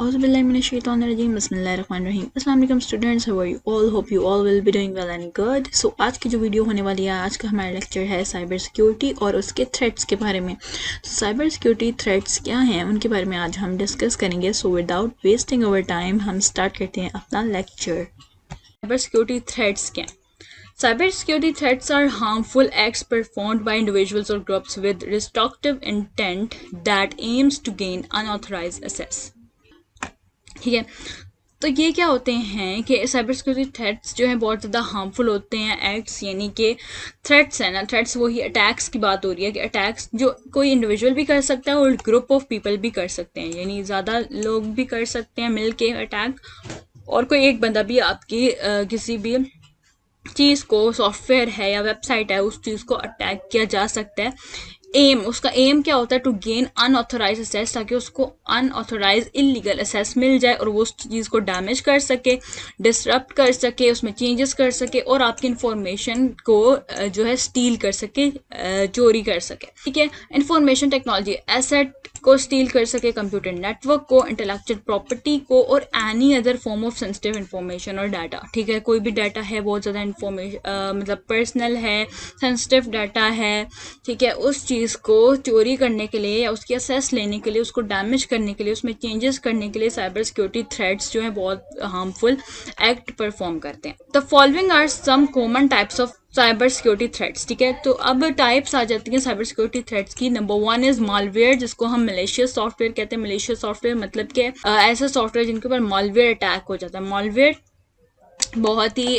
Auzubillahiminash-shaytanir-rajeem. Bismillahir-rahmanir-rahim. Assalamu alaikum students, how are you all? Hope you all will be doing well and good. So आज की जो video होने वाली है, आज का हमारा लेक्चर है साइबर सिक्योरिटी और उसके थ्रेट्स के बारे में। तो साइबर सिक्योरिटी थ्रेट्स क्या हैं उनके बारे में आज हम डिस्कस करेंगे। So without wasting our time हम स्टार्ट करते हैं अपना लेक्चर। साइबर सिक्योरिटी थ्रेट्स क्या हैं? Cyber security threats are harmful acts performed by individuals or groups with destructive intent that aims to gain unauthorized access. ठीक है, तो ये क्या होते हैं कि साइबर सिक्योरिटी थ्रेट्स जो हैं बहुत ज़्यादा हार्मफुल होते हैं एक्ट्स, यानी कि थ्रेट्स हैं ना, थ्रेट्स वही अटैक्स की बात हो रही है कि अटैक्स जो कोई इंडिविजुअल भी कर सकता है और ग्रुप ऑफ पीपल भी कर सकते हैं, यानी ज़्यादा लोग भी कर सकते हैं मिल के अटैक, और कोई एक बंदा भी आपकी किसी भी चीज़ को, सॉफ्टवेयर है या वेबसाइट है, उस चीज़ को अटैक किया जा सकता है। उसका एम क्या होता है? टू गेन अनऑथोराइज एक्सेस, ताकि उसको अनऑथोराइज इलीगल एक्सेस मिल जाए और वो उस चीज़ को डैमेज कर सके, डिसरप्ट कर सके, उसमें चेंजेस कर सके और आपकी इंफॉर्मेशन को जो है स्टील कर सके, चोरी कर सके। ठीक है, इंफॉर्मेशन टेक्नोलॉजी एसेट को स्टील कर सके, कंप्यूटर नेटवर्क को, इंटेलेक्चुअल प्रॉपर्टी को और any other form of sensitive information और डाटा। ठीक है, कोई भी डाटा है बहुत ज़्यादा इंफॉर्मेशन मतलब पर्सनल है, सेंसिटिव डाटा है, ठीक है, उस चीज़ को चोरी करने के लिए या उसकी एक्सेस लेने के लिए, उसको डैमेज करने के लिए, उसमें चेंजेस करने के लिए साइबर सिक्योरिटी थ्रेट्स जो है बहुत हार्मफुल एक्ट परफॉर्म करते हैं। The following are some common types of cyber security threats. ठीक है, तो अब टाइप्स आ जाती हैं साइबर सिक्योरिटी थ्रेट्स की। नंबर 1 इज मालवेयर, जिसको हम मलेशियस सॉफ्टवेयर कहते हैं। मलेशियस सॉफ्टवेयर मतलब कि ऐसा सॉफ्टवेयर जिनके ऊपर मालवेयर अटैक हो जाता है। मालवेयर बहुत ही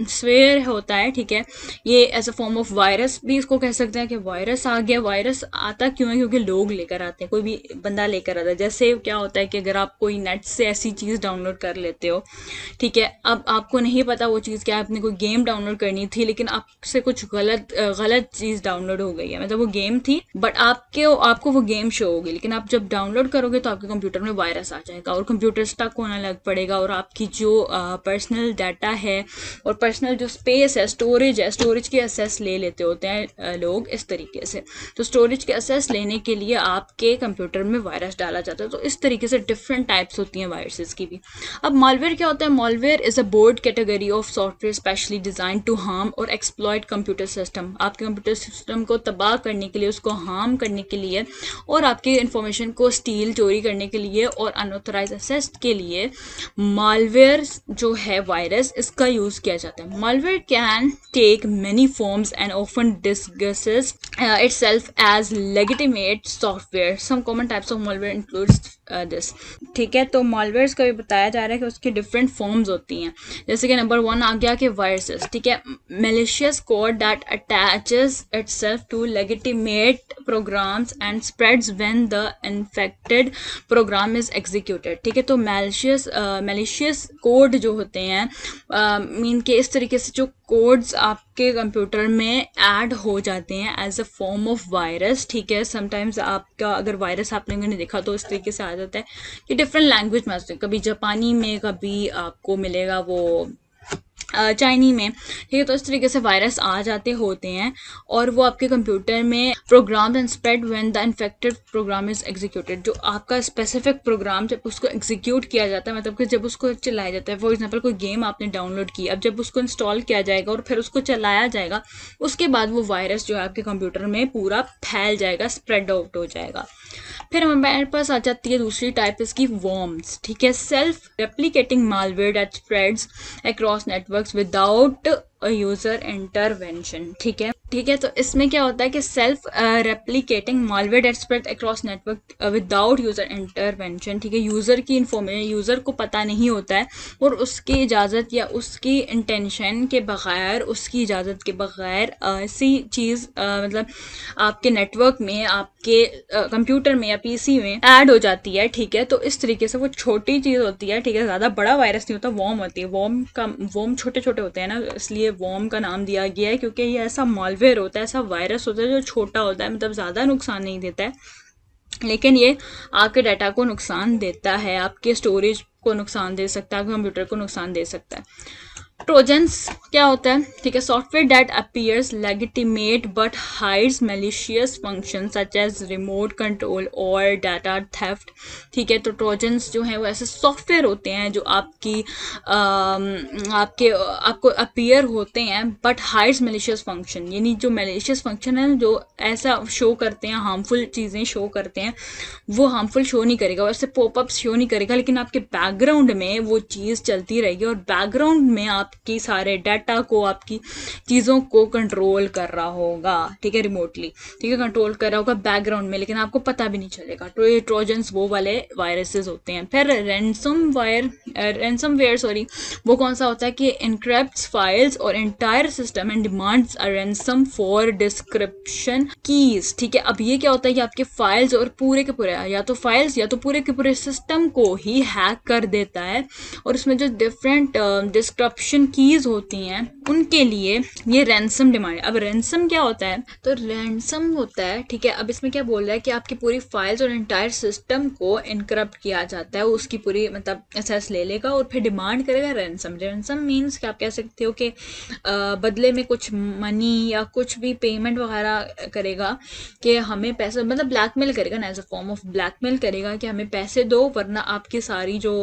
स्वेयर होता है। ठीक है, ये as a form of virus भी इसको कह सकते हैं कि वायरस आ गया। वायरस आता क्यों है? क्योंकि लोग लेकर आते हैं, कोई भी बंदा लेकर आता है। जैसे क्या होता है कि अगर आप कोई नेट से ऐसी चीज़ डाउनलोड कर लेते हो, ठीक है, अब आपको नहीं पता वो चीज़ क्या है, आपने कोई गेम डाउनलोड करनी थी लेकिन आपसे कुछ गलत चीज़ डाउनलोड हो गई है, मतलब वो गेम थी बट आपको वो गेम शो होगी, लेकिन आप जब डाउनलोड करोगे तो आपके कंप्यूटर में वायरस आ जाएगा और कंप्यूटर स्टक होने लग पड़ेगा और आपकी जो पर्सनल डाटा है और पर्सनल जो स्पेस है, स्टोरेज है, स्टोरेज की एक्सेस ले लेते होते हैं लोग इस तरीके से। तो स्टोरेज की एक्सेस लेने के लिए आपके कंप्यूटर में वायरस डाला जाता है। तो इस तरीके से डिफरेंट टाइप्स होती हैं वायरसेस की भी। अब मालवेयर क्या होता है? Malware is a broad category of software specially designed to harm और एक्सप्लॉइट कंप्यूटर सिस्टम। आपके कंप्यूटर सिस्टम को तबाह करने के लिए, उसको हार्म करने के लिए और आपकी इंफॉर्मेशन को स्टील, चोरी करने के लिए और अनऑथोराइज एक्सेस के लिए मालवेयर जो है वायरस, इसका यूज किया जाता है। Malware can take many forms and often disguises itself as legitimate software. Some common types of malware includes this. ठीक है, तो malwares का भी बताया जा रहा है कि उसकी डिफरेंट फॉर्म्स होती हैं। जैसे कि नंबर 1 आ गया कि वायरसेस। ठीक है, malicious code that attaches itself to legitimate programs and spreads when the infected program is executed. ठीक है, तो malicious code जो होते हैं मीन के इस तरीके से जो कोड्स आपके कंप्यूटर में ऐड हो जाते हैं as a form of virus. ठीक है, समटाइम्स आपका अगर वायरस आपने नहीं देखा तो इस तरीके से आ जाता है कि डिफरेंट लैंग्वेज में, कभी जापानी में, कभी आपको मिलेगा वो चाइनी में। ठीक है, तो इस तरीके से वायरस आ जाते होते हैं और वो आपके कंप्यूटर में program and spread when the infected program is executed. जो आपका स्पेसिफिक प्रोग्राम जब उसको एग्जीक्यूट किया जाता है, मतलब कि जब उसको चलाया जाता है, फॉर एग्जांपल कोई गेम आपने डाउनलोड की, अब जब उसको इंस्टॉल किया जाएगा और फिर उसको चलाया जाएगा, उसके बाद वो वायरस जो है आपके कंप्यूटर में पूरा फैल जाएगा, स्प्रेड आउट हो जाएगा। फिर हमारे पास आ जाती है दूसरी टाइप इसकी, वॉर्म्स। ठीक है, self replicating malware that spreads across networks without user intervention. ठीक है, तो इसमें क्या होता है कि self replicating malware that spread across network without user intervention. ठीक है, यूजर की इंफॉर्मेशन यूजर को पता नहीं होता है और उसकी इजाज़त या उसकी इंटेंशन के बगैर, उसकी इजाज़त के बगैर ऐसी चीज़ मतलब आपके नेटवर्क में, आपके कंप्यूटर में या पीसी में ऐड हो जाती है। ठीक है, तो इस तरीके से वो छोटी चीज़ होती है। ठीक है, ज़्यादा बड़ा वायरस नहीं होता, वॉर्म होती है। वॉर्म छोटे छोटे होते हैं ना, इसलिए वॉर्म का नाम दिया गया है, क्योंकि ये ऐसा मालवेयर होता है, ऐसा वायरस होता है जो छोटा होता है, मतलब ज़्यादा नुकसान नहीं देता है, लेकिन ये आपके डाटा को नुकसान देता है, आपके स्टोरेज को नुकसान दे सकता है, आपके कंप्यूटर को नुकसान दे सकता है। ट्रोजन्स क्या होता है, ठीक है, software that appears legitimate but hides malicious function such as remote control और डाटा थेफ्ट, ठीक है। तो ट्रोजन्स जो हैं वो ऐसे सॉफ्टवेयर होते हैं जो आपको अपीयर होते हैं बट हाइड्स मैलिशियस फंक्शन, यानी जो मैलिशियस फंक्शन है जो ऐसा शो करते हैं, हार्मफुल चीज़ें शो करते हैं, वो हार्मफुल शो नहीं करेगा, वैसे पॉपअप शो नहीं करेगा, लेकिन आपके बैकग्राउंड में वो चीज़ चलती रहेगी और बैकग्राउंड में आपकी सारे डाटा को, आपकी चीज़ों को कंट्रोल कर रहा होगा, ठीक है, रिमोटली, ठीक है, कंट्रोल कर रहा होगा बैकग्राउंड में, लेकिन आपको पता भी नहीं चलेगा। तो ये ट्रोजन्स वो वाले वायरसेस होते हैं। फिर रैंसमवेयर सॉरी, वो कौन सा होता है कि इनक्रिप्ट्स फाइल्स और entire system and demands a ransom for description keys, ठीक है। अब ये क्या होता है कि आपके फाइल्स और पूरे के पूरे, या तो फाइल्स या तो पूरे के पूरे सिस्टम को ही हैक कर देता है, और उसमें जो डिफरेंट डिस्क्रिप्शन कीज होती हैं उनके लिए ये रैंसम डिमांड। अब रैंसम क्या होता है, तो रैंसम होता है, ठीक है, अब इसमें क्या बोल रहा है कि आपकी पूरी फाइल्स और एंटायर सिस्टम को इनक्रप्ट किया जाता है, उसकी पूरी मतलब एक्सेस ले लेगा और फिर डिमांड करेगा रैंसम। रैंसम मीन्स कि आप कह सकते हो कि बदले में कुछ मनी या कुछ भी पेमेंट वगैरह करेगा कि हमें पैसे, मतलब ब्लैकमेल करेगा ना, as a form of blackmail करेगा कि हमें पैसे दो वरना आपकी सारी जो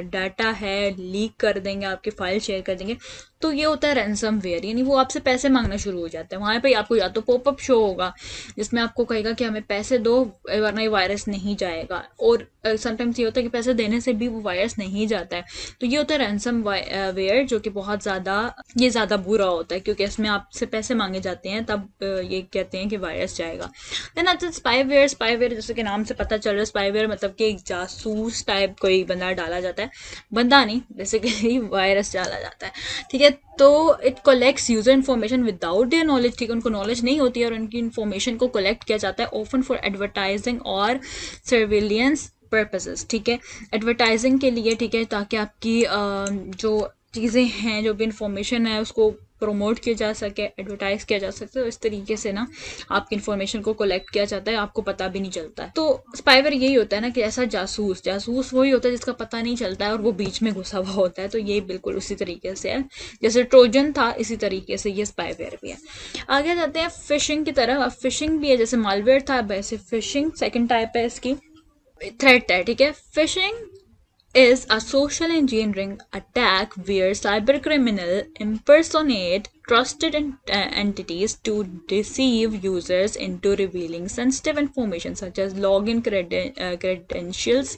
डाटा है लीक कर देंगे, आपकी फाइल शेयर कर देंगे। तो ये होता है रैंसम वेयर, यानी वो आपसे पैसे मांगना शुरू हो जाता है। वहाँ पे आपको या तो पॉपअप शो होगा जिसमें आपको कहेगा कि हमें पैसे दो वरना ये वायरस नहीं जाएगा, और समटाइम्स ये होता है कि पैसे देने से भी वो वायरस नहीं जाता है। तो ये होता है रैंसम वेयर, जो कि बहुत ज़्यादा बुरा होता है, क्योंकि इसमें आपसे पैसे मांगे जाते हैं, तब ये कहते हैं कि वायरस जाएगा। देन आता है स्पाईवेयर। स्पाईवेयर जैसे कि नाम से पता चल रहा है, स्पाईवेयर मतलब कि एक जासूस टाइप कोई बंदा डाला जाता है, बंदा नहीं बेसिकली वायरस डाला जाता है, ठीक है। तो it collects user information without their knowledge, ठीक है, उनको नॉलेज नहीं होती है और उनकी इन्फॉर्मेशन को कलेक्ट किया जाता है, ऑफन फॉर एडवर्टाइजिंग और सर्विलियंस पर्पसेस, ठीक है, एडवर्टाइजिंग के लिए, ठीक है, ताकि आपकी जो चीज़ें हैं, जो भी इंफॉर्मेशन है उसको प्रमोट किया जा सके, एडवर्टाइज किया जा सकता है। तो इस तरीके से ना आपकी इन्फॉर्मेशन को कलेक्ट किया जाता है, आपको पता भी नहीं चलता है। तो स्पाईवेयर यही होता है ना कि ऐसा जासूस वही होता है जिसका पता नहीं चलता है और वो बीच में घुसा हुआ होता है। तो ये बिल्कुल उसी तरीके से है, जैसे ट्रोजन था इसी तरीके से ये स्पाईवेयर भी है। आगे जाते हैं फिशिंग की तरफ। अब फिशिंग भी है, जैसे मालवेयर था वैसे फिशिंग सेकेंड टाइप है इसकी, थ्रेट है, ठीक है। Fishing is a social engineering attack where cybercriminal impersonate trusted entities to deceive users into revealing sensitive information such as login credentials,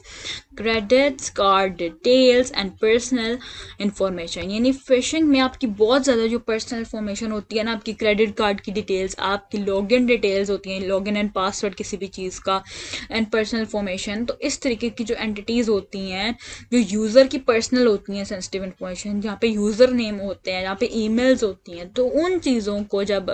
credits, card details and personal information। यानी fishing में आपकी बहुत ज़्यादा जो पर्सनल इंफॉर्मेशन होती है ना, आपकी क्रेडिट कार्ड की डिटेल्स, आपकी लॉगिन डिटेल्स होती हैं, लॉगिन एंड पासवर्ड किसी भी चीज़ का, एंड पर्सनल इंफॉर्मेशन। तो इस तरीके की जो एंटिटीज़ होती हैं जो यूज़र की पर्सनल होती हैं, सेंसिटिव इन्फॉर्मेशन, जहाँ पे यूज़र नेम होते हैं, जहाँ पे ईमेल्स होती हैं, तो उन चीज़ों को जब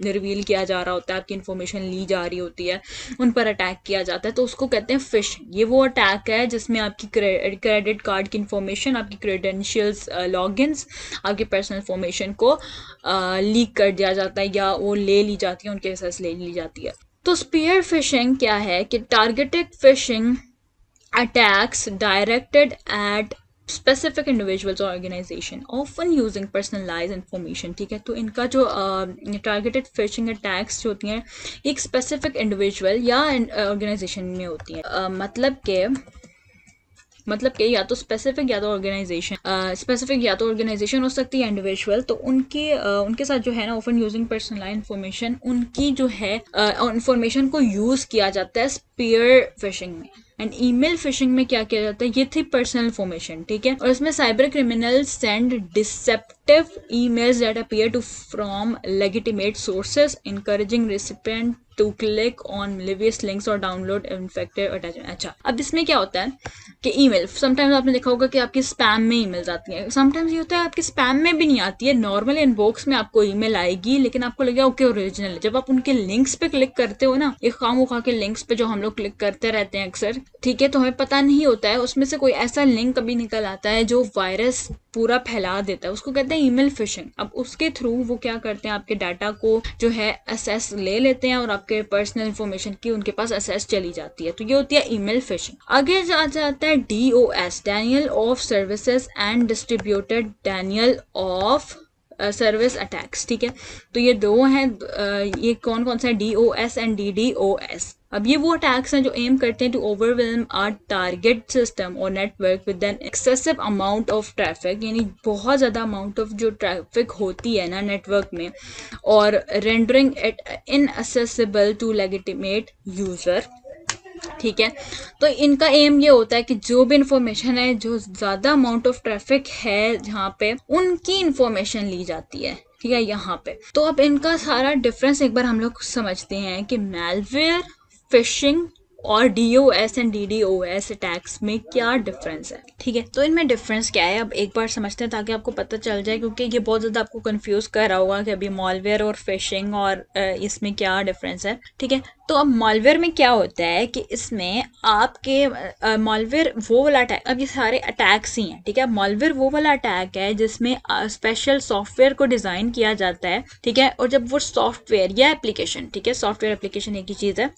रिवील किया जा रहा होता है, आपकी इन्फॉर्मेशन ली जा रही होती है, उन पर अटैक किया जाता है, तो उसको कहते हैं फिशिंग। ये वो अटैक है जिसमें आपकी क्रेडिट कार्ड की इन्फॉर्मेशन, आपकी क्रेडेंशियल्स, लॉगिन्स, आपकी पर्सनल इन्फॉर्मेशन को लीक कर दिया जाता है या वो ले ली जाती है, उनके एक्सेस ले ली जाती है। तो स्पीयर फिशिंग क्या है कि targeted fishing attacks directed at specific individuals or organization often using personalized information, ठीक है। तो इनका जो टारगेटेड फिशिंग अटैक्स जो होती हैं एक स्पेसिफिक इंडिविजुअल या ऑर्गेनाइजेशन में होती हैं, मतलब कि या तो स्पेसिफिक या तो ऑर्गेनाइजेशन हो सकती है, इंडिविजुअल। तो उनके साथ जो है ना ऑफन यूजिंग पर्सनलाइज्ड इंफॉर्मेशन, उनकी जो है इंफॉर्मेशन को यूज किया जाता है स्पीयर फिशिंग में। एंड ईमेल फिशिंग में क्या किया जाता है, ये थी पर्सनल इंफॉर्मेशन, ठीक है, और इसमें cyber criminals send deceptive emails that appear to from legitimate sources encouraging recipient to click on malicious links और डाउनलोड इन्फेक्टेड अटैचमेंट। अच्छा, अब इसमें क्या होता है कि ईमेल समटाइम्स आपने देखा होगा कि आपकी स्पैम में ईमेल्स आती हैं, समटाइम्स ये होता है आपकी स्पैम में भी नहीं आती है, नॉर्मल इनबॉक्स में आपको ईमेल आएगी, लेकिन आपको लगेगा ओके ओरिजिनल है। जब आप उनके लिंक्स पे क्लिक करते हो ना, एक खामोखा के लिंक्स पे जो हम लोग क्लिक करते रहते हैं अक्सर, ठीक है, तो हमें पता नहीं होता है उसमें से कोई ऐसा लिंक कभी निकल आता है जो वायरस पूरा फैला देता है, उसको कहते हैं ईमेल फिशिंग। अब उसके थ्रू वो क्या करते हैं, आपके डाटा को जो है एक्सेस ले लेते हैं और आपके पर्सनल इंफॉर्मेशन की उनके पास एक्सेस चली जाती है। तो ये होती है ईमेल फिशिंग। आगे जाता है DOS, Daniel of services and distributed denial of service attacks. ठीक है, तो ये दो हैं। ये कौन कौन सा है, DOS एंड DDoS। अब ये वो अटैक्स हैं जो एम करते हैं to overwhelm our target system और network with an excessive amount of traffic, यानी बहुत ज़्यादा अमाउंट ऑफ जो ट्रैफिक होती है ना नेटवर्क में, और rendering it inaccessible to legitimate user. ठीक है, तो इनका एम ये होता है कि जो भी इंफॉर्मेशन है, जो ज़्यादा अमाउंट ऑफ ट्रैफिक है जहाँ पे, उनकी इंफॉर्मेशन ली जाती है। ठीक है, यहाँ पे तो अब इनका सारा डिफरेंस एक बार हम लोग समझते हैं कि मैलवेयर, फिशिंग और DOS एंड DDoS अटैक्स में क्या डिफरेंस है। ठीक है, तो इनमें डिफरेंस क्या है अब एक बार समझते हैं ताकि आपको पता चल जाए, क्योंकि ये बहुत ज़्यादा आपको कंफ्यूज कर रहा होगा कि अभी मॉलवेयर और फिशिंग और इसमें क्या डिफरेंस है। ठीक है, तो अब मॉलवेयर में क्या होता है कि इसमें आपके मॉलवेयर वो वाला अटैक, अब ये सारे अटैक्स ही हैं। ठीक है, मॉलवेयर वो वाला अटैक है जिसमें स्पेशल सॉफ्टवेयर को डिज़ाइन किया जाता है। ठीक है, और जब वो सॉफ्टवेयर या एप्लीकेशन, ठीक है, सॉफ्टवेयर एप्लीकेशन एक ही चीज़ है,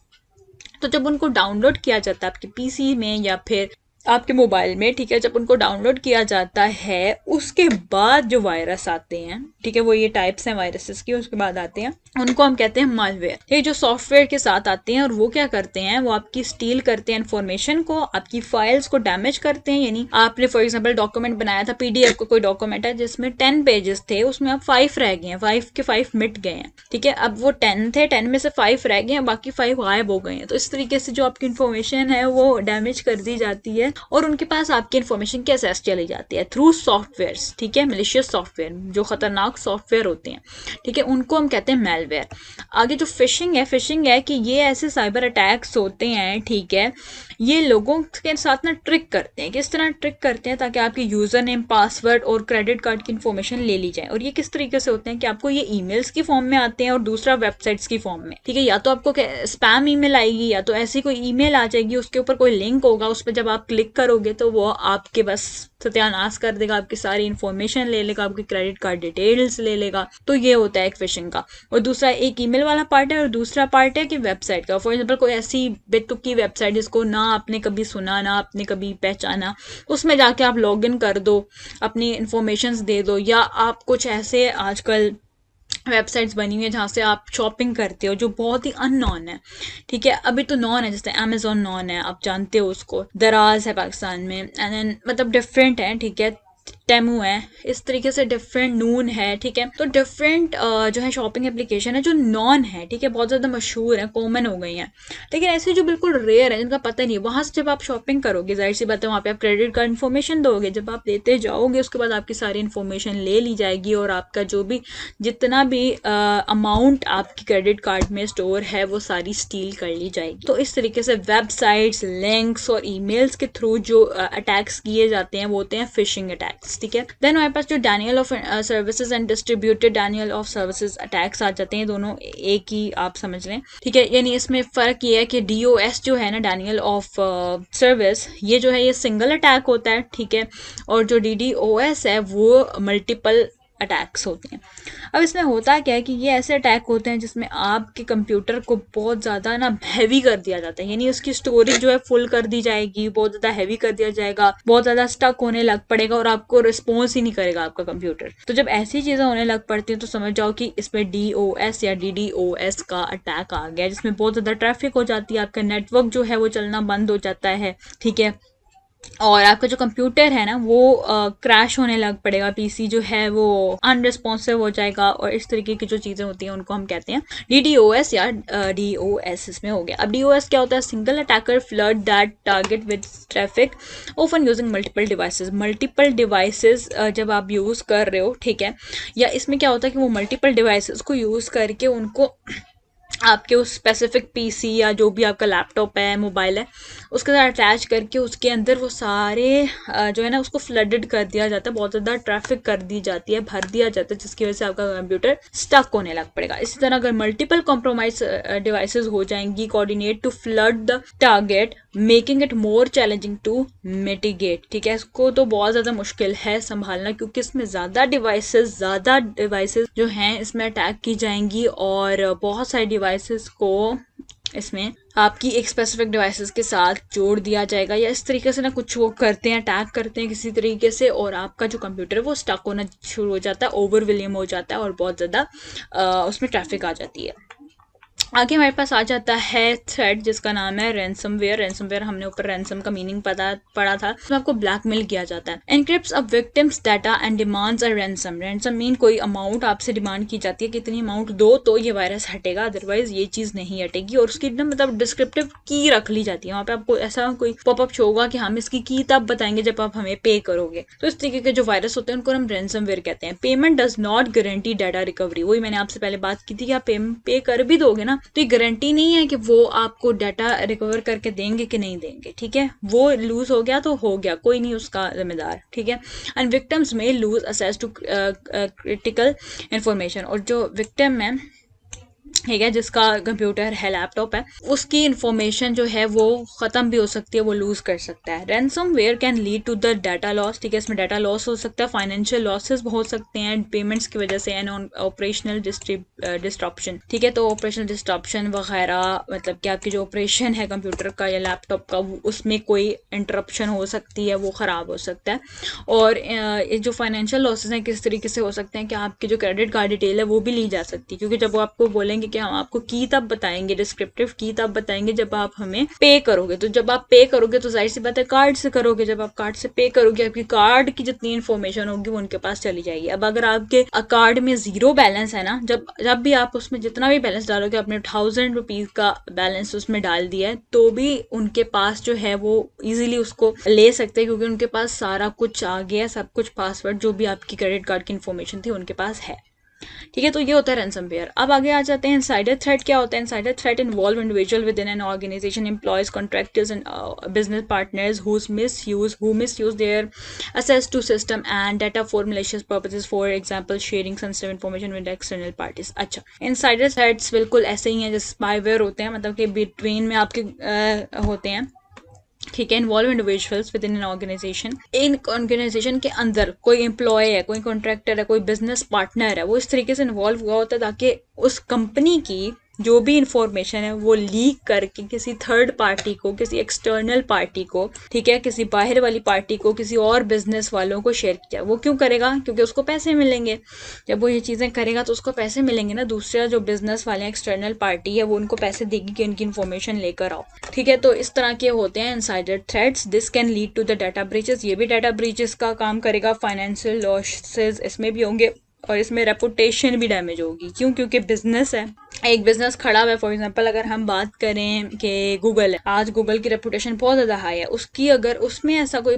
तो जब उनको डाउनलोड किया जाता है आपके PC में या फिर आपके मोबाइल में, ठीक है, जब उनको डाउनलोड किया जाता है उसके बाद जो वायरस आते हैं, ठीक है, वो ये टाइप्स हैं वायरसेस की, उसके बाद आते हैं, उनको हम कहते हैं मालवेयर। ये जो सॉफ्टवेयर के साथ आते हैं और वो क्या करते हैं, वो आपकी स्टील करते हैं इन्फॉर्मेशन को, आपकी फाइल्स को डैमेज करते हैं। यानी आपने फॉर एग्जाम्पल डॉक्यूमेंट बनाया था, PDF का कोई डॉक्यूमेंट है जिसमें 10 पेजेस थे, उसमें अब 5 रह गए हैं, 5 के 5 मिट गए हैं। ठीक है, अब वो 10 थे, 10 में से 5 रह गए हैं, बाकी 5 गायब हो गए हैं। तो इस तरीके से जो आपकी इन्फॉर्मेशन है वो डैमेज कर दी जाती है और उनके पास आपकी इन्फॉर्मेशन की एक्सेस चली जाती है थ्रू सॉफ्टवेयर्स। ठीक है, मैलिशियस सॉफ्टवेयर, जो खतरनाक सॉफ्टवेयर होते हैं, ठीक है, उनको हम कहते हैं मैलवेयर। आगे जो फिशिंग है कि ये ऐसे साइबर अटैक्स होते हैं, ठीक है, ये लोगों के साथ ना ट्रिक करते हैं। किस तरह ट्रिक करते हैं, ताकि आपके यूजर नेम, पासवर्ड और क्रेडिट कार्ड की इन्फॉर्मेशन ले ली जाए। और ये किस तरीके से होते हैं कि आपको ये ईमेल्स की फॉर्म में आते हैं और दूसरा वेबसाइट्स की फॉर्म में। ठीक है, या तो आपको स्पैम ईमेल आएगी या तो ऐसी कोई ईमेल आ जाएगी, उसके ऊपर कोई लिंक होगा, उस पर जब आप क्लिक करोगे तो वो आपके बस सत्यानाश कर देगा, आपकी सारी इन्फॉर्मेशन ले लेगा, आपकी क्रेडिट कार्ड डिटेल्स ले लेगा। तो ये होता है एक फिशिंग का। और दूसरा एक ईमेल वाला पार्ट है और दूसरा पार्ट है कि वेबसाइट का। फॉर एग्जाम्पल कोई ऐसी बेतुकी वेबसाइट जिसको ना आपने कभी सुना, ना आपने कभी पहचाना, उसमें जाके आप लॉग इन कर दो, अपनी इन्फॉर्मेशन दे दो, या आप कुछ ऐसे आजकल वेबसाइट्स बनी हुई है जहाँ से आप शॉपिंग करते हो जो बहुत ही अननोन है। ठीक है, अभी तो नॉन है, जैसे अमेजोन नॉन है, आप जानते हो उसको, दराज है पाकिस्तान में, एंड देन मतलब डिफरेंट है। ठीक है, टेमू है, इस तरीके से डिफरेंट, नून है। ठीक है, तो डिफरेंट जो है शॉपिंग एप्लीकेशन है जो नॉन है, ठीक है, बहुत ज़्यादा मशहूर है, कॉमन हो गई हैं। लेकिन ऐसे जो बिल्कुल रेयर है, जिनका पता नहीं है, वहाँ से जब आप शॉपिंग करोगे, जाहिर सी बात है वहाँ पे आप क्रेडिट कार्ड इन्फॉर्मेशन दोगे, जब आप लेते जाओगे उसके बाद आपकी सारी इन्फॉर्मेशन ले ली जाएगी और आपका जो भी जितना भी अमाउंट आपकी क्रेडिट कार्ड में स्टोर है वो सारी स्टील कर ली जाएगी। तो इस तरीके से वेबसाइट्स, लिंक्स और ईमेल्स के थ्रू जो अटैक्स किए जाते हैं वो होते हैं फिशिंग अटैक्स। ठीक है, देन हमारे पास जो denial of services and distributed denial of services attacks आ जाते हैं, दोनों एक ही आप समझ लें। ठीक है, यानी इसमें फ़र्क ये है कि DOS जो है ना, डेनियल ऑफ सर्विस, ये जो है ये सिंगल अटैक होता है। ठीक है, और जो DDoS है वो मल्टीपल अटैक्स होते हैं। अब इसमें होता क्या है कि ये ऐसे अटैक होते हैं जिसमें आपके कंप्यूटर को बहुत ज़्यादा ना हैवी कर दिया जाता है, यानी उसकी स्टोरेज जो है फुल कर दी जाएगी, बहुत ज़्यादा हैवी कर दिया जाएगा, बहुत ज़्यादा स्टक होने लग पड़ेगा और आपको रिस्पॉन्स ही नहीं करेगा आपका कंप्यूटर। तो जब ऐसी चीज़ें होने लग पड़ती हैं तो समझ जाओ कि इसमें DOS या DDoS का अटैक आ गया, जिसमें बहुत ज़्यादा ट्रैफिक हो जाती है, आपका नेटवर्क जो है वो चलना बंद हो जाता है। ठीक है, और आपका जो कंप्यूटर है ना वो क्रैश होने लग पड़ेगा, PC जो है वो अनरिस्पॉन्सिव हो जाएगा, और इस तरीके की जो चीज़ें होती हैं उनको हम कहते हैं DDoS या DOS इसमें हो गया। अब DOS क्या होता है, single attacker flood that target with traffic often using multiple devices. Multiple devices जब आप यूज़ कर रहे हो, ठीक है, या इसमें क्या होता है कि वो मल्टीपल डिवाइसेस को यूज़ करके उनको आपके उस स्पेसिफिक PC या जो भी आपका लैपटॉप है, मोबाइल है, उसके साथ अटैच करके उसके अंदर वो सारे जो है ना उसको फ्लडेड कर दिया जाता है, बहुत ज़्यादा ट्रैफिक कर दी जाती है, भर दिया जाता है, जिसकी वजह से आपका कंप्यूटर स्टक होने लग पड़ेगा। इसी तरह अगर मल्टीपल कॉम्प्रोमाइज डिवाइसेस हो जाएंगी, coordinate to flood the target making it more challenging to mitigate. ठीक है, इसको तो बहुत ज़्यादा मुश्किल है संभालना, क्योंकि इसमें ज़्यादा डिवाइसेस जो हैं इसमें अटैक की जाएंगी, और बहुत सारी डिवाइसेस को इसमें आपकी एक स्पेसिफिक डिवाइसेस के साथ जोड़ दिया जाएगा, या इस तरीके से ना कुछ वो करते हैं, अटैक करते हैं किसी तरीके से, और आपका जो कंप्यूटर है वो स्टक होना शुरू हो जाता है, ओवरविलियम हो जाता है, और बहुत ज़्यादा उसमें ट्रैफिक आ जाती है। आगे हमारे पास आ जाता है थ्रेड, जिसका नाम है रैंसमवेयर। रैंसमवेयर हमने ऊपर रैंसम का मीनिंग पढ़ा था, उसमें आपको ब्लैकमेल किया जाता है। Encrypts a victim's data and demands a ransom. Ransom mean कोई अमाउंट आपसे डिमांड की जाती है कि इतनी अमाउंट दो तो ये वायरस हटेगा, अदरवाइज ये चीज नहीं हटेगी, और उसकी ना मतलब डिस्क्रिप्टिव की रख ली जाती है। वहाँ पे आपको ऐसा कोई पॉपअप शो होगा कि हम इसकी की तब बताएंगे जब आप हमें पे करोगे। तो इस तरीके के जो वायरस होते हैं उनको हम रैंसमवेयर कहते हैं। Payment does not guarantee data recovery. वही मैंने आपसे पहले बात की थी कि आप पे कर भी दोगे ना, तो ये गारंटी नहीं है कि वो आपको डाटा रिकवर करके देंगे कि नहीं देंगे। ठीक है, वो लूज हो गया तो हो गया, कोई नहीं उसका जिम्मेदार। ठीक है, and victims may lose access to critical information. और जो विक्टिम है, ठीक है, जिसका कंप्यूटर है, लैपटॉप है, उसकी इंफॉर्मेशन जो है वो खत्म भी हो सकती है, वो लूज कर सकता है। Ransomware can lead to the data loss. ठीक है, इसमें डाटा लॉस हो सकता है, फाइनेंशियल लॉसेस हो सकते हैं पेमेंट्स की वजह से, एंड ऑपरेशनल डिस्ट्रप्शन। ठीक है, तो ऑपरेशनल डिस्ट्रप्शन वगैरह मतलब कि आपकी जो ऑपरेशन है कंप्यूटर का या लैपटॉप का, उसमें कोई इंटरप्शन हो सकती है, वो ख़राब हो सकता है। और जो फाइनेंशियल लॉसेस हैं किस तरीके से हो सकते हैं कि आपकी जो क्रेडिट कार्ड डिटेल है वो भी ली जा सकती है, क्योंकि जब वो आपको बोलेंगे कि हम आपको की तब बताएंगे, डिस्क्रिप्टिव की तब बताएंगे जब आप हमें पे करोगे। तो जब आप पे करोगे तो जाहिर सी बात है कार्ड से करोगे, जब आप कार्ड से पे करोगे आपकी कार्ड की जितनी इन्फॉर्मेशन होगी वो उनके पास चली जाएगी। अब अगर आपके कार्ड में जीरो बैलेंस है ना, जब भी आप उसमें जितना भी बैलेंस डालोगे, आपने 1000 रुपीज का बैलेंस उसमें डाल दिया है, तो भी उनके पास जो है वो इजीली उसको ले सकते हैं, क्योंकि उनके पास सारा कुछ आ गया, सब कुछ पासवर्ड जो भी आपकी क्रेडिट कार्ड की इन्फॉर्मेशन थी उनके पास है। ठीक है, तो ये होता है रैंसमवेयर। अब आगे आ जाते हैं इनसाइडर थ्रेट। क्या होता है insider threat? Involve individual within an organisation, employees, contractors and business partners who misuse their access to system and data for malicious purposes, for example sharing sensitive information with external parties। अच्छा, insider threats बिल्कुल ऐसे ही हैं जैसे spyware होते हैं, मतलब कि between में आपके होते हैं। ठीक है, involve individuals within an organisation, इन ऑर्गेनाइजेशन के अंदर कोई एम्प्लॉय है, कोई कॉन्ट्रैक्टर है, कोई बिजनेस पार्टनर है, वो इस तरीके से इन्वॉल्व हुआ होता है ताकि उस कंपनी की जो भी इंफॉर्मेशन है वो लीक करके किसी थर्ड पार्टी को, किसी एक्सटर्नल पार्टी को, ठीक है, किसी बाहर वाली पार्टी को, किसी और बिजनेस वालों को शेयर किया। वो क्यों करेगा? क्योंकि उसको पैसे मिलेंगे। जब वो ये चीज़ें करेगा तो उसको पैसे मिलेंगे ना, दूसरा जो बिजनेस वाले एक्सटर्नल पार्टी है वो उनको पैसे देगी कि उनकी इन्फॉर्मेशन लेकर आओ। ठीक है, तो इस तरह के होते हैं insider threats. This can lead to the data breaches. ये भी डाटा ब्रीचेस का काम करेगा। फाइनेंशियल लॉसेस इसमें भी होंगे, और इसमें रेपुटेशन भी डैमेज होगी। क्यों? क्योंकि बिजनेस है, एक बिजनेस खड़ा हुआ है। फॉर एग्जांपल अगर हम बात करें कि गूगल है, आज गूगल की रेपुटेशन बहुत ज़्यादा हाई है, उसकी अगर उसमें ऐसा कोई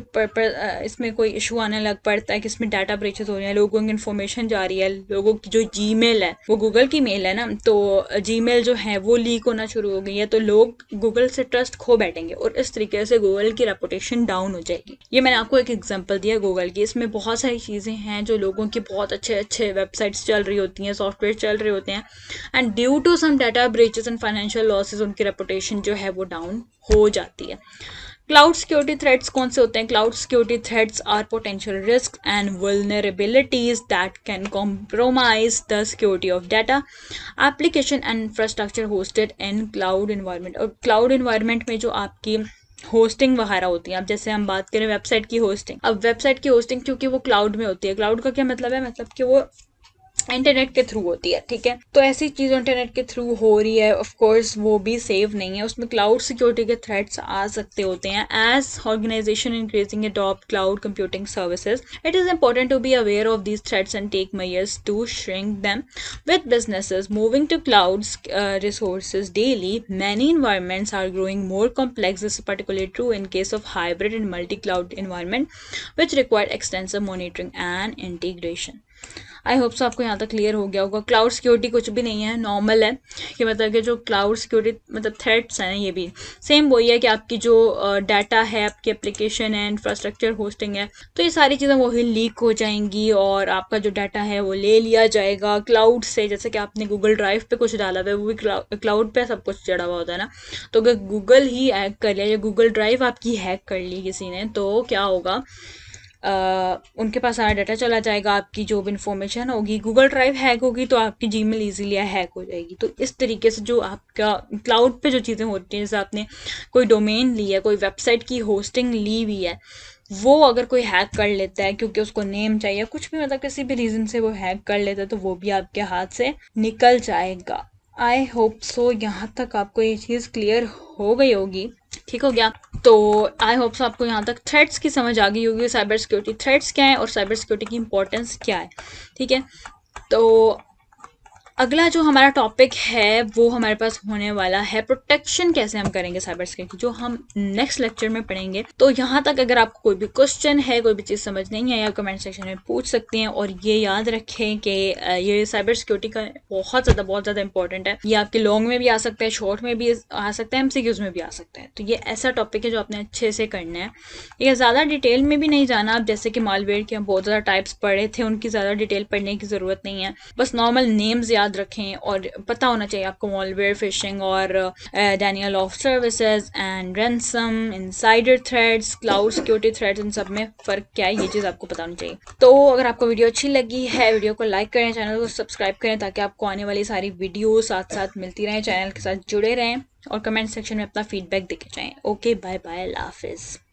इसमें कोई इशू आने लग पड़ता है कि इसमें डाटा ब्रीचेस हो रहे हैं, लोगों की इन्फॉर्मेशन जा रही है, लोगों की जो जीमेल है वो गूगल की मेल है ना, तो जीमेल जो है वो लीक होना शुरू हो गई है, तो लोग गूगल से ट्रस्ट खो बैठेंगे, और इस तरीके से गूगल की रेपुटेशन डाउन हो जाएगी। ये मैंने आपको एक एग्जाम्पल दिया गूगल की। इसमें बहुत सारी चीज़ें हैं जो लोगों की बहुत अच्छे वेबसाइट्स चल रही होती हैं, सॉफ्टवेयर चल रहे होते हैं, and due to some data breaches and financial losses उनकी रेपुटेशन जो है वो डाउन हो जाती है। क्लाउड सिक्योरिटी थ्रेट्स कौन से होते हैं? Cloud security threats are potential risk and vulnerabilities that can compromise the security of data application and infrastructure hosted in cloud environment. और क्लाउड इन्वायरमेंट में जो आपकी होस्टिंग वगैरह होती है, अब जैसे हम बात करें वेबसाइट की होस्टिंग, अब वेबसाइट की होस्टिंग क्योंकि वो क्लाउड में होती है, क्लाउड का क्या मतलब है? मतलब कि वो इंटरनेट के थ्रू होती है। ठीक है, तो ऐसी चीज़ इंटरनेट के थ्रू हो रही है, ऑफ कोर्स वो भी सेफ नहीं है, उसमें क्लाउड सिक्योरिटी के थ्रेट्स आ सकते होते हैं। As organisation increasing adopt cloud computing services, it is important to be aware of these threats and take measures to shrink them. With businesses moving to cloud resources daily, many environments are growing more complex. This is particularly true in case of hybrid and multi-cloud environment, which require extensive monitoring and integration. I hope so आपको यहाँ तक clear हो गया होगा। Cloud security कुछ भी नहीं है, नॉर्मल है कि मतलब कि जो क्लाउड सिक्योरिटी मतलब थ्रेट्स हैं ये भी सेम वही है कि आपकी जो डाटा है, आपकी एप्लीकेशन है, इंफ्रास्ट्रक्चर होस्टिंग है, तो ये सारी चीज़ें वही लीक हो जाएंगी और आपका जो डाटा है वो ले लिया जाएगा क्लाउड से। जैसे कि आपने गूगल ड्राइव पे कुछ डाला हुआ है, वो भी क्लाउड पे सब कुछ चढ़ा हुआ होता है ना। तो अगर गूगल ही हैक कर लिया या गूगल ड्राइव आपकी हैक कर ली किसी ने, तो क्या होगा, उनके पास सारा डाटा चला जाएगा, आपकी जो भी इंफॉर्मेशन होगी। गूगल ड्राइव हैक होगी तो आपकी जीमेल इजीली हैक हो जाएगी। तो इस तरीके से जो आपका क्लाउड पे जो चीज़ें होती हैं, जैसे आपने कोई डोमेन ली है, कोई वेबसाइट की होस्टिंग ली हुई है, वो अगर कोई हैक कर लेता है क्योंकि उसको नेम चाहिए, कुछ भी मतलब किसी भी रीज़न से वो हैक कर लेता है, तो वो भी आपके हाथ से निकल जाएगा। आई होप सो यहाँ तक आपको ये चीज़ क्लियर हो गई होगी। ठीक हो गया। तो आई होप सो आपको यहाँ तक थ्रेट्स की समझ आ गई होगी, साइबर सिक्योरिटी थ्रेट्स क्या है और साइबर सिक्योरिटी की इंपॉर्टेंस क्या है। ठीक है, तो अगला जो हमारा टॉपिक है वो हमारे पास होने वाला है प्रोटेक्शन, कैसे हम करेंगे साइबर सिक्योरिटी, जो हम नेक्स्ट लेक्चर में पढ़ेंगे। तो यहाँ तक अगर आपको कोई भी क्वेश्चन है, कोई भी चीज़ समझ नहीं है, आप कमेंट सेक्शन में पूछ सकते हैं। और ये याद रखें कि ये साइबर सिक्योरिटी का बहुत ज़्यादा इंपॉर्टेंट है। ये आपके लॉन्ग में भी आ सकता है, शॉर्ट में भी आ सकता है, MCQs में भी आ सकता है। तो ये ऐसा टॉपिक है जो आपने अच्छे से करना है। ये ज़्यादा डिटेल में भी नहीं जाना आप, जैसे कि मालवेयर के हम बहुत ज़्यादा टाइप्स पढ़े थे, उनकी ज़्यादा डिटेल पढ़ने की ज़रूरत नहीं है। बस नॉर्मल नेम्स याद रखें और पता होना चाहिए आपको मालवेयर, फिशिंग और denial of services and ransom, insider threats, cloud security threats, इन सब में फ़र्क क्या है, ये चीज़ आपको पता होनी चाहिए। तो अगर आपको वीडियो अच्छी लगी है, वीडियो को लाइक करें, चैनल को सब्सक्राइब करें ताकि आपको आने वाली सारी वीडियो साथ साथ मिलती रहें, चैनल के साथ जुड़े रहें और कमेंट सेक्शन में अपना फीडबैक देके जाएं। ओके, बाय बाय, अल्लाह हाफिज़।